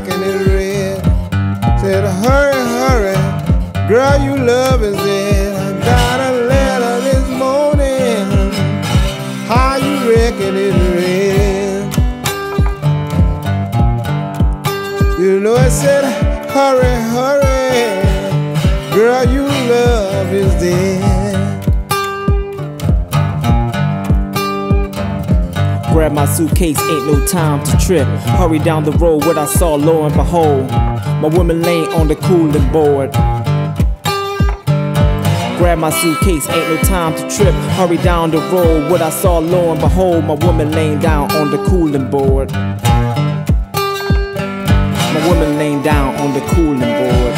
wrecking it red. Said, hurry, hurry, girl, you love is dead. I got a letter this morning. How you wrecking it red? You know it said, hurry, hurry, girl, you love is dead. Grab my suitcase, ain't no time to trip. Hurry down the road, what I saw, lo and behold, my woman laying on the cooling board. Grab my suitcase, ain't no time to trip. Hurry down the road, what I saw, lo and behold, my woman laying down on the cooling board. My woman laying down on the cooling board.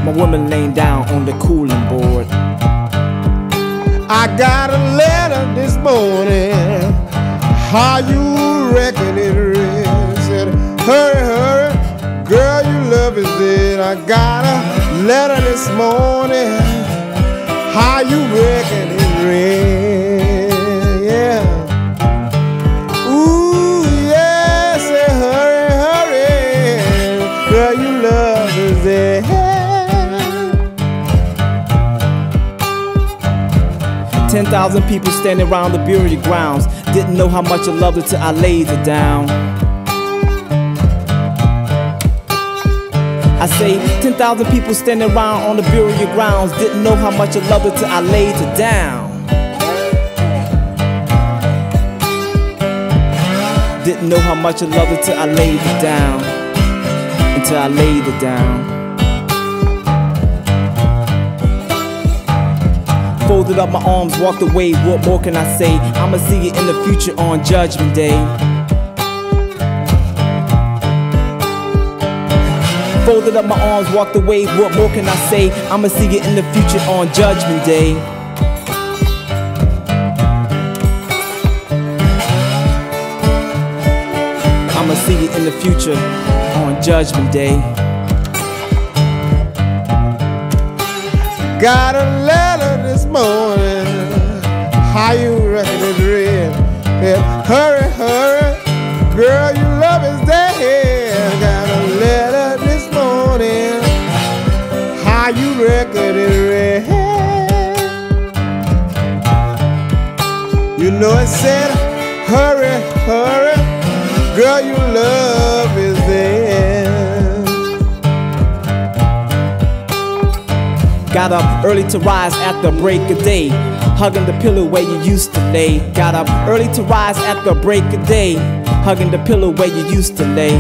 My woman laying down on the cooling board. I got a letter this morning. How you reckon it red? Said, hurry, hurry, girl, you love is dead. I got a letter this morning. How you reckon it red? Yeah. Ooh, yeah, say hurry, hurry, girl, you love is dead. 10,000 people standing around the burial grounds. Didn't know how much I loved her till I laid her down. I say 10,000 people standing around on the burial grounds. Didn't know how much I loved her till I laid her down. Didn't know how much I loved her till I laid her down. Until I laid her down. Folded up my arms, walked away, what more can I say? I'ma see it in the future on Judgment Day. Folded up my arms, walked away, what more can I say? I'ma see it in the future on Judgment Day. I'ma see it in the future on Judgment Day. Got a letter this morning. How you reckon it red? Yeah, hurry, hurry, girl, you love is dead. Got a letter this morning. How you reckon it red? You know it said, hurry, hurry, girl, you love is dead. Got up early to rise at the break of day, hugging the pillow where you used to lay. Got up early to rise at the break of day, hugging the pillow where you used to lay.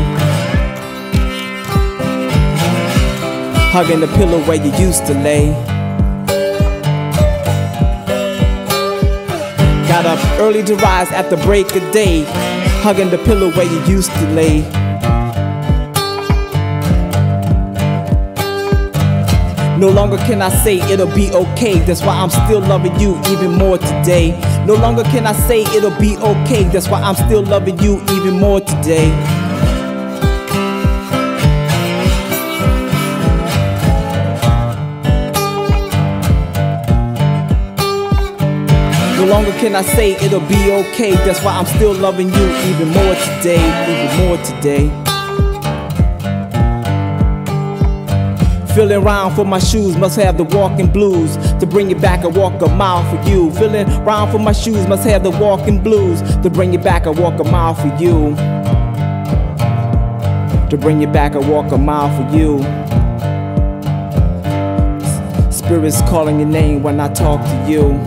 Hugging the pillow where you used to lay. Got up early to rise at the break of day, hugging the pillow where you used to lay. No longer can I say it'll be okay. That's why I'm still loving you even more today. No longer can I say it'll be okay. That's why I'm still loving you even more today. No longer can I say it'll be okay. That's why I'm still loving you even more today. Even more today. Feeling round for my shoes, must have the walking blues. To bring it back, I walk a mile for you. Feeling round for my shoes, must have the walking blues. To bring it back, I walk a mile for you. To bring it back, I walk a mile for you. Spirits calling your name when I talk to you.